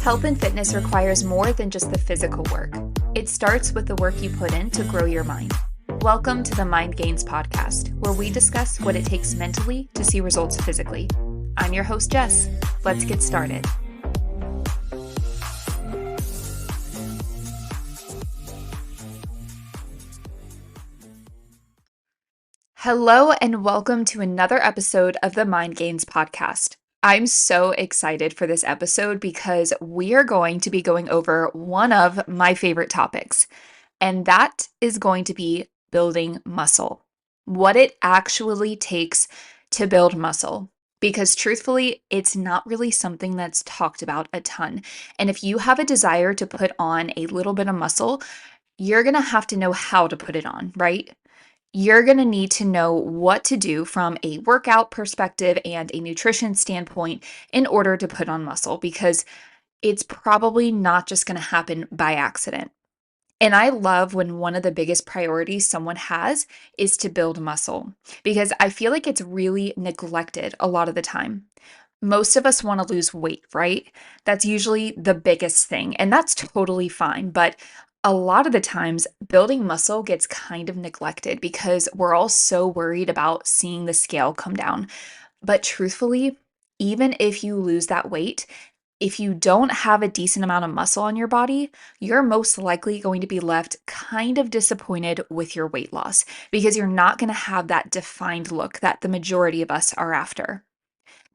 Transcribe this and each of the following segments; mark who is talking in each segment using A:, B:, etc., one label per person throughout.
A: Health and fitness requires more than just the physical work. It starts with the work you put in to grow your mind. Welcome to the Mind Gains podcast, where we discuss what it takes mentally to see results physically. I'm your host, Jess. Let's get started. Hello, and welcome to another episode of the Mind Gains podcast. I'm so excited for this episode because we are going to be going over one of my favorite topics, and that is going to be building muscle. What it actually takes to build muscle. Because truthfully, it's not really something that's talked about a ton. And if you have a desire to put on a little bit of muscle, you're going to have to know how to put it on, right? You're going to need to know what to do from a workout perspective and a nutrition standpoint in order to put on muscle, because it's probably not just going to happen by accident. And I love when one of the biggest priorities someone has is to build muscle, because I feel like it's really neglected a lot of the time. Most of us want to lose weight, right? That's usually the biggest thing, and that's totally fine. But a lot of the times, building muscle gets kind of neglected because we're all so worried about seeing the scale come down. But truthfully, even if you lose that weight, if you don't have a decent amount of muscle on your body, you're most likely going to be left kind of disappointed with your weight loss because you're not going to have that defined look that the majority of us are after.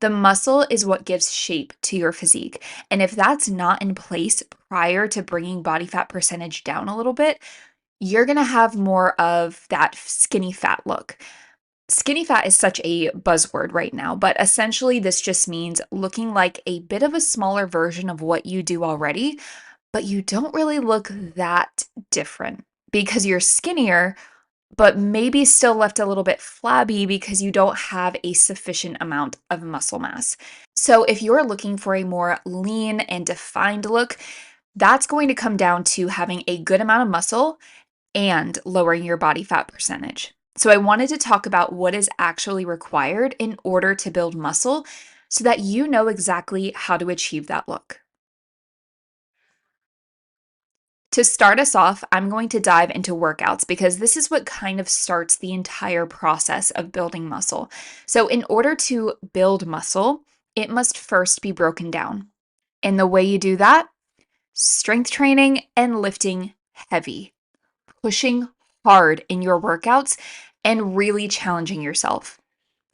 A: The muscle is what gives shape to your physique. And if that's not in place prior to bringing body fat percentage down a little bit, you're going to have more of that skinny fat look. Skinny fat is such a buzzword right now, but essentially this just means looking like a bit of a smaller version of what you do already, but you don't really look that different because you're skinnier, but maybe still left a little bit flabby because you don't have a sufficient amount of muscle mass. So if you're looking for a more lean and defined look, that's going to come down to having a good amount of muscle and lowering your body fat percentage. So I wanted to talk about what is actually required in order to build muscle so that you know exactly how to achieve that look. To start us off, I'm going to dive into workouts because this is what kind of starts the entire process of building muscle. So, in order to build muscle, it must first be broken down. And the way you do that, strength training and lifting heavy, pushing hard in your workouts, and really challenging yourself.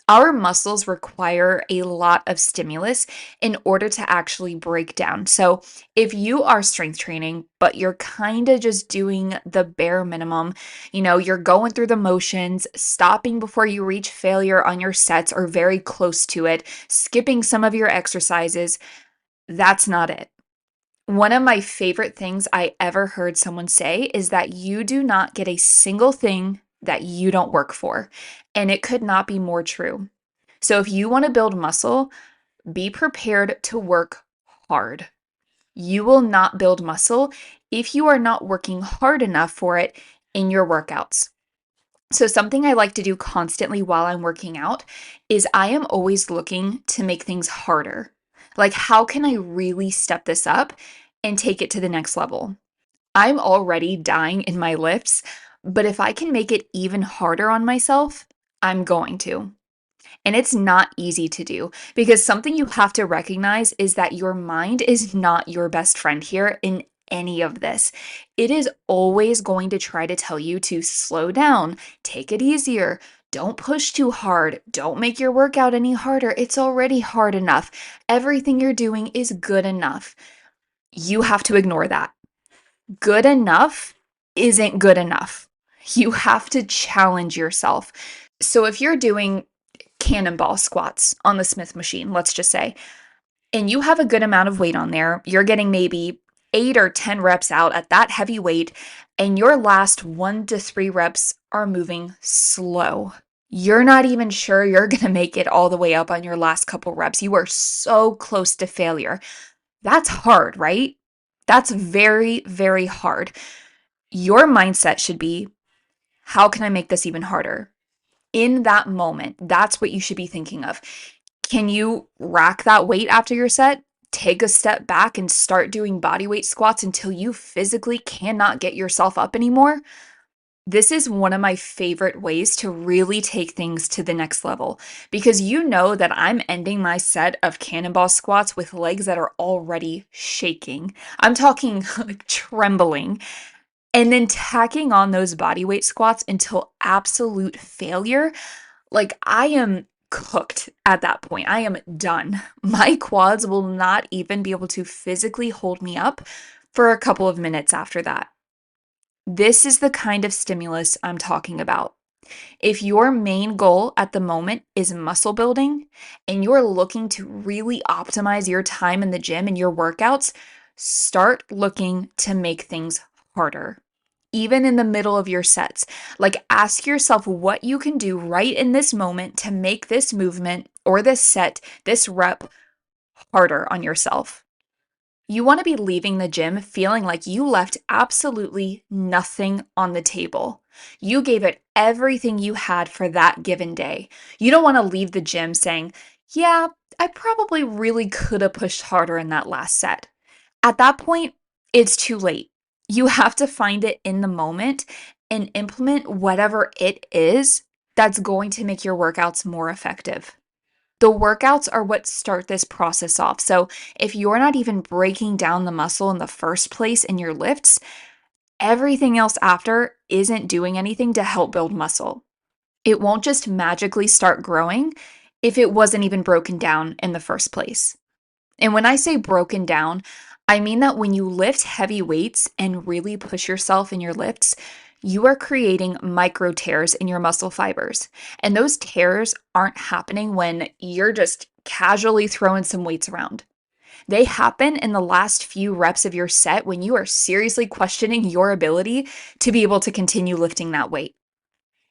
A: Our muscles require a lot of stimulus in order to actually break down. So, if you are strength training, but you're kind of just doing the bare minimum, you're going through the motions, stopping before you reach failure on your sets or very close to it, skipping some of your exercises, that's not it. One of my favorite things I ever heard someone say is that you do not get a single thing that you don't work for. And it could not be more true. So if you want to build muscle, be prepared to work hard. You will not build muscle if you are not working hard enough for it in your workouts. So something I like to do constantly while I'm working out is I am always looking to make things harder. Like, how can I really step this up and take it to the next level? I'm already dying in my lifts, but if I can make it even harder on myself, I'm going to. And it's not easy to do because something you have to recognize is that your mind is not your best friend here in any of this. It is always going to try to tell you to slow down, take it easier, don't push too hard, don't make your workout any harder. It's already hard enough. Everything you're doing is good enough. You have to ignore that. Good enough isn't good enough. You have to challenge yourself. So if you're doing cannonball squats on the Smith machine, let's just say, and you have a good amount of weight on there, you're getting maybe 8 or 10 reps out at that heavy weight, and your last 1 to 3 reps are moving slow. You're not even sure you're going to make it all the way up on your last couple reps. You are so close to failure. That's hard, right? That's very, very hard. Your mindset should be, how can I make this even harder? In that moment, that's what you should be thinking of. Can you rack that weight after your set? take a step back and start doing body weight squats until you physically cannot get yourself up anymore, this is one of my favorite ways to really take things to the next level because you know that I'm ending my set of cannonball squats with legs that are already shaking. I'm talking like trembling. And then tacking on those body weight squats until absolute failure. Like I am cooked at that point. I am done. My quads will not even be able to physically hold me up for a couple of minutes after that. This is the kind of stimulus I'm talking about. If your main goal at the moment is muscle building and you're looking to really optimize your time in the gym and your workouts, start looking to make things harder. Even in the middle of your sets, like ask yourself what you can do right in this moment to make this movement or this set, this rep harder on yourself. You want to be leaving the gym feeling like you left absolutely nothing on the table. You gave it everything you had for that given day. You don't want to leave the gym saying, yeah, I probably really could have pushed harder in that last set. At that point, it's too late. You have to find it in the moment and implement whatever it is that's going to make your workouts more effective. The workouts are what start this process off. So if you're not even breaking down the muscle in the first place in your lifts, everything else after isn't doing anything to help build muscle. It won't just magically start growing if it wasn't even broken down in the first place. And when I say broken down, I mean that when you lift heavy weights and really push yourself in your lifts, you are creating micro tears in your muscle fibers. And those tears aren't happening when you're just casually throwing some weights around. They happen in the last few reps of your set when you are seriously questioning your ability to be able to continue lifting that weight.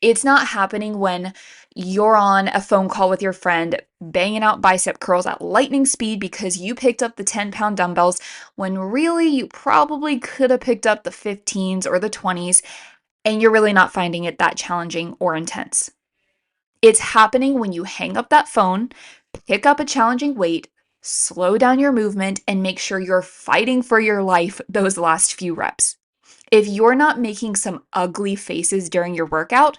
A: It's not happening when you're on a phone call with your friend banging out bicep curls at lightning speed because you picked up the 10-pound dumbbells when really you probably could have picked up the 15s or the 20s and you're really not finding it that challenging or intense. It's happening when you hang up that phone, pick up a challenging weight, slow down your movement, and make sure you're fighting for your life those last few reps. If you're not making some ugly faces during your workout,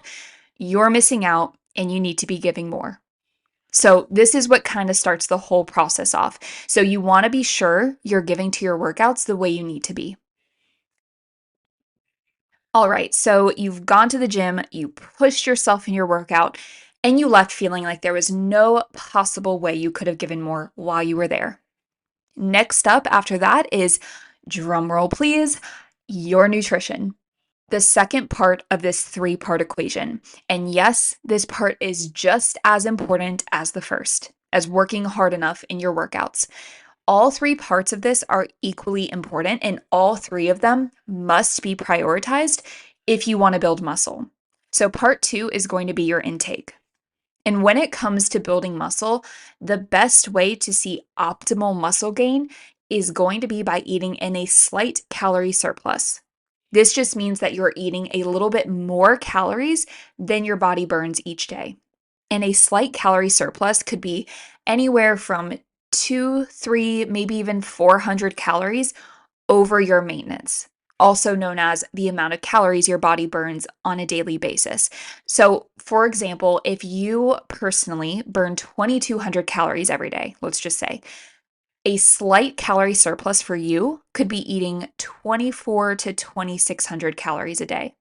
A: you're missing out and you need to be giving more. So, this is what kind of starts the whole process off. So, you want to be sure you're giving to your workouts the way you need to be. All right, so you've gone to the gym, you pushed yourself in your workout, and you left feeling like there was no possible way you could have given more while you were there. Next up after that is, drum roll please, your nutrition. The second part of this three-part equation. And yes, this part is just as important as the first, as working hard enough in your workouts. All three parts of this are equally important, and all three of them must be prioritized if you want to build muscle. So, part two is going to be your intake. And when it comes to building muscle, the best way to see optimal muscle gain is going to be by eating in a slight calorie surplus. This just means that you're eating a little bit more calories than your body burns each day. And a slight calorie surplus could be anywhere from 2, 3, maybe even 400 calories over your maintenance, also known as the amount of calories your body burns on a daily basis. So, for example, if you personally burn 2,200 calories every day, let's just say, a slight calorie surplus for you could be eating 24 to 2,600 calories a day.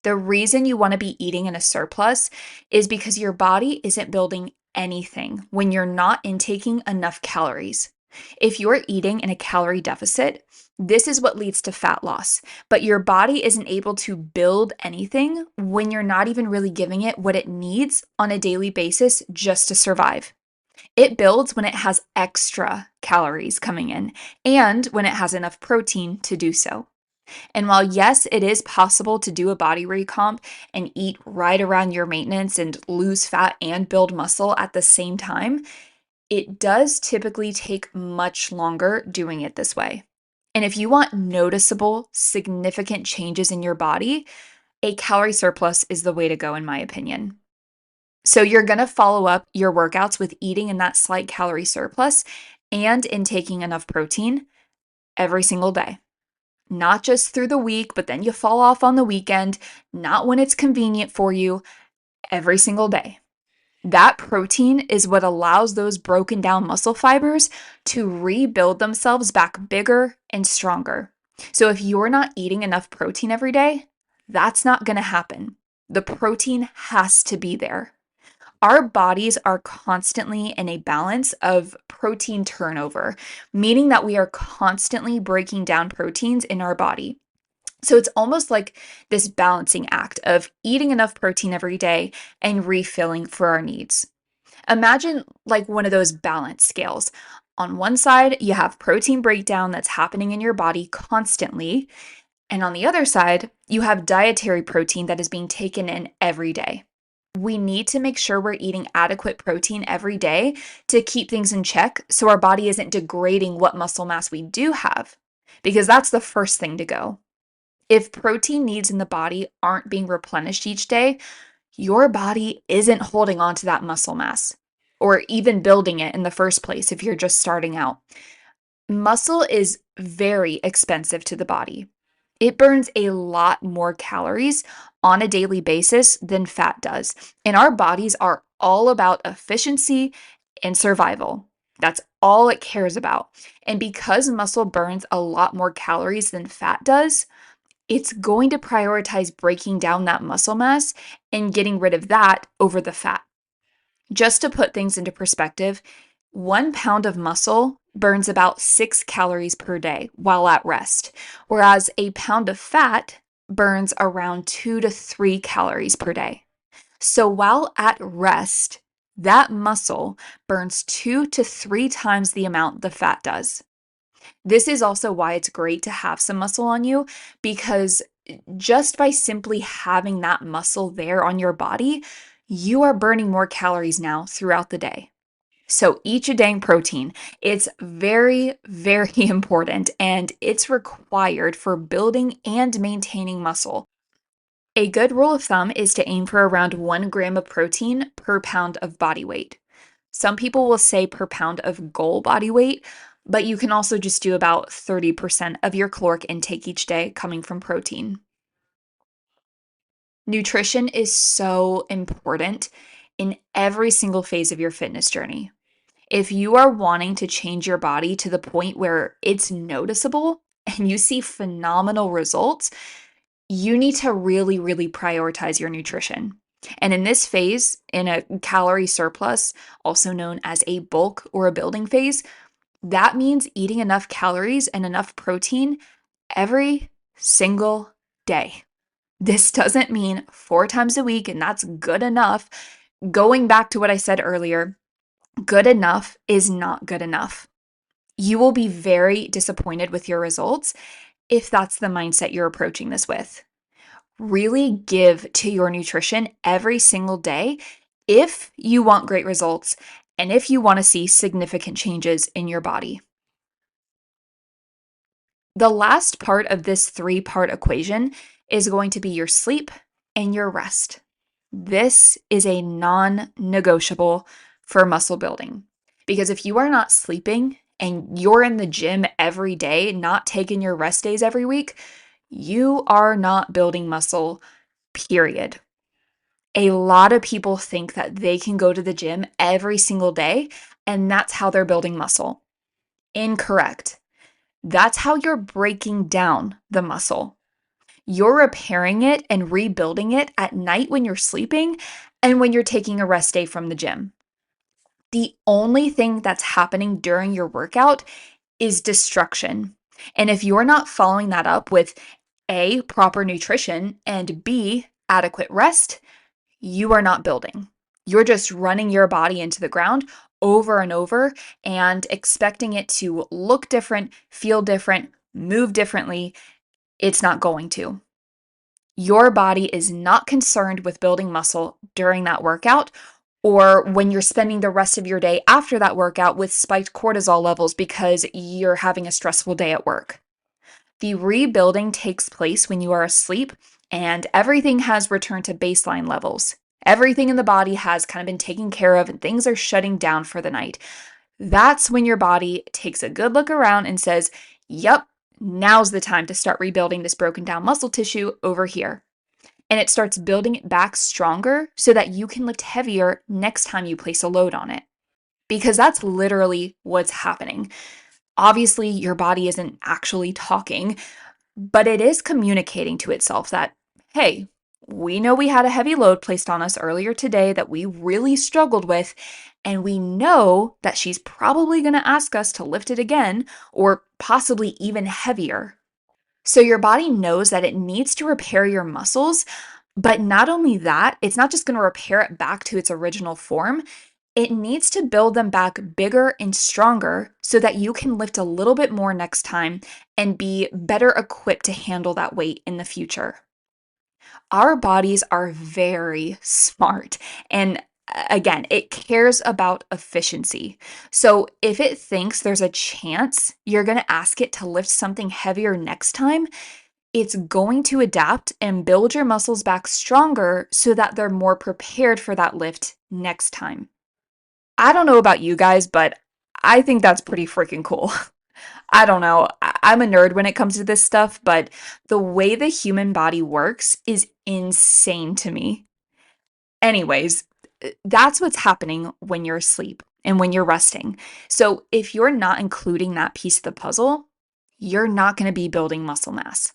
A: The reason you want to be eating in a surplus is because your body isn't building anything when you're not intaking enough calories. If you're eating in a calorie deficit, this is what leads to fat loss, but your body isn't able to build anything when you're not even really giving it what it needs on a daily basis just to survive. It builds when it has extra calories coming in and when it has enough protein to do so. And while, yes, it is possible to do a body recomp and eat right around your maintenance and lose fat and build muscle at the same time, it does typically take much longer doing it this way. And if you want noticeable, significant changes in your body, a calorie surplus is the way to go, in my opinion. So you're going to follow up your workouts with eating in that slight calorie surplus and in taking enough protein every single day. Not just through the week, but then you fall off on the weekend, not when it's convenient for you, every single day. That protein is what allows those broken down muscle fibers to rebuild themselves back bigger and stronger. So if you're not eating enough protein every day, that's not going to happen. The protein has to be there. Our bodies are constantly in a balance of protein turnover, meaning that we are constantly breaking down proteins in our body. So it's almost like this balancing act of eating enough protein every day and refilling for our needs. Imagine like one of those balance scales. On one side, you have protein breakdown that's happening in your body constantly. And on the other side, you have dietary protein that is being taken in every day. We need to make sure we're eating adequate protein every day to keep things in check so our body isn't degrading what muscle mass we do have, because that's the first thing to go. If protein needs in the body aren't being replenished each day, your body isn't holding on to that muscle mass or even building it in the first place if you're just starting out. Muscle is very expensive to the body. It burns a lot more calories on a daily basis than fat does. And our bodies are all about efficiency and survival. That's all it cares about. And because muscle burns a lot more calories than fat does, it's going to prioritize breaking down that muscle mass and getting rid of that over the fat. Just to put things into perspective, 1 pound of muscle burns about 6 calories per day while at rest, whereas a pound of fat burns around 2 to 3 calories per day. So while at rest, that muscle burns 2 to 3 times the amount the fat does. This is also why it's great to have some muscle on you, because just by simply having that muscle there on your body, you are burning more calories now throughout the day. So eat a dang protein. It's very, very important, and it's required for building and maintaining muscle. A good rule of thumb is to aim for around 1 gram of protein per pound of body weight. Some people will say per pound of goal body weight, but you can also just do about 30% of your caloric intake each day coming from protein. Nutrition is so important in every single phase of your fitness journey. If you are wanting to change your body to the point where it's noticeable and you see phenomenal results, you need to really, really prioritize your nutrition. And in this phase, in a calorie surplus, also known as a bulk or a building phase, that means eating enough calories and enough protein every single day. This doesn't mean 4 times a week, and that's good enough. Going back to what I said earlier, good enough is not good enough. You will be very disappointed with your results if that's the mindset you're approaching this with. Really give to your nutrition every single day if you want great results and if you want to see significant changes in your body. The last part of this 3-part equation is going to be your sleep and your rest. This is a non-negotiable for muscle building, because if you are not sleeping and you're in the gym every day, not taking your rest days every week, you are not building muscle, period. A lot of people think that they can go to the gym every single day and that's how they're building muscle. Incorrect. That's how you're breaking down the muscle. You're repairing it and rebuilding it at night when you're sleeping and when you're taking a rest day from the gym. The only thing that's happening during your workout is destruction. And if you're not following that up with A, proper nutrition, and B, adequate rest, you are not building. You're just running your body into the ground over and over and expecting it to look different, feel different, move differently. It's not going to. Your body is not concerned with building muscle during that workout or when you're spending the rest of your day after that workout with spiked cortisol levels because you're having a stressful day at work. The rebuilding takes place when you are asleep and everything has returned to baseline levels. Everything in the body has kind of been taken care of and things are shutting down for the night. That's when your body takes a good look around and says, "Yep, now's the time to start rebuilding this broken down muscle tissue over here." And it starts building it back stronger so that you can lift heavier next time you place a load on it. Because that's literally what's happening. Obviously, your body isn't actually talking, but it is communicating to itself that, hey, we know we had a heavy load placed on us earlier today that we really struggled with, and we know that she's probably going to ask us to lift it again or possibly even heavier. So your body knows that it needs to repair your muscles, but not only that, it's not just going to repair it back to its original form. It needs to build them back bigger and stronger so that you can lift a little bit more next time and be better equipped to handle that weight in the future. Our bodies are very smart. And again, it cares about efficiency. So if it thinks there's a chance you're going to ask it to lift something heavier next time, it's going to adapt and build your muscles back stronger so that they're more prepared for that lift next time. I don't know about you guys, but I think that's pretty freaking cool. I don't know. I'm a nerd when it comes to this stuff, but the way the human body works is insane to me. Anyways, that's what's happening when you're asleep and when you're resting. So if you're not including that piece of the puzzle, you're not going to be building muscle mass.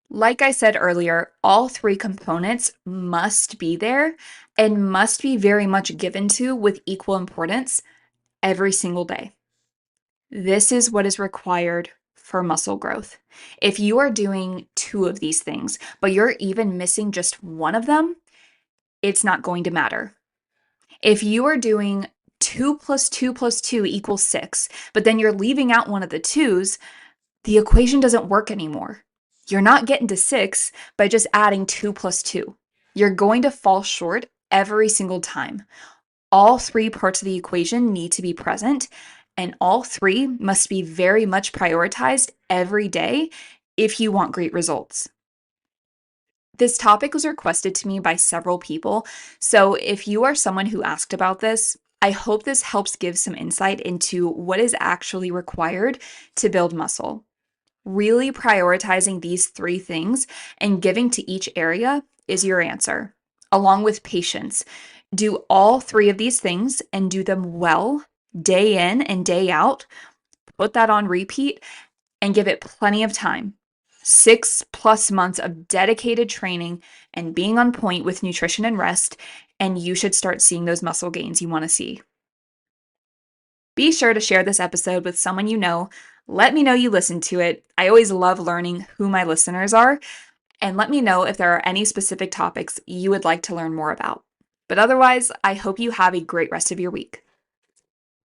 A: Like I said earlier, all three components must be there and must be very much given to with equal importance every single day. This is what is required for muscle growth. If you are doing two of these things, but you're even missing just one of them, it's not going to matter. If you are doing 2 plus 2 plus 2 equals 6, but then you're leaving out one of the twos, the equation doesn't work anymore. You're not getting to 6 by just adding 2 plus 2. You're going to fall short every single time. All three parts of the equation need to be present, and all three must be very much prioritized every day if you want great results. This topic was requested to me by several people, so if you are someone who asked about this, I hope this helps give some insight into what is actually required to build muscle. Really prioritizing these three things and giving to each area is your answer, along with patience. Do all three of these things and do them well, day in and day out. Put that on repeat and give it plenty of time. 6+ months of dedicated training and being on point with nutrition and rest, and you should start seeing those muscle gains you want to see. Be sure to share this episode with someone you know. Let me know you listened to it. I always love learning who my listeners are, and let me know if there are any specific topics you would like to learn more about. But otherwise, I hope you have a great rest of your week.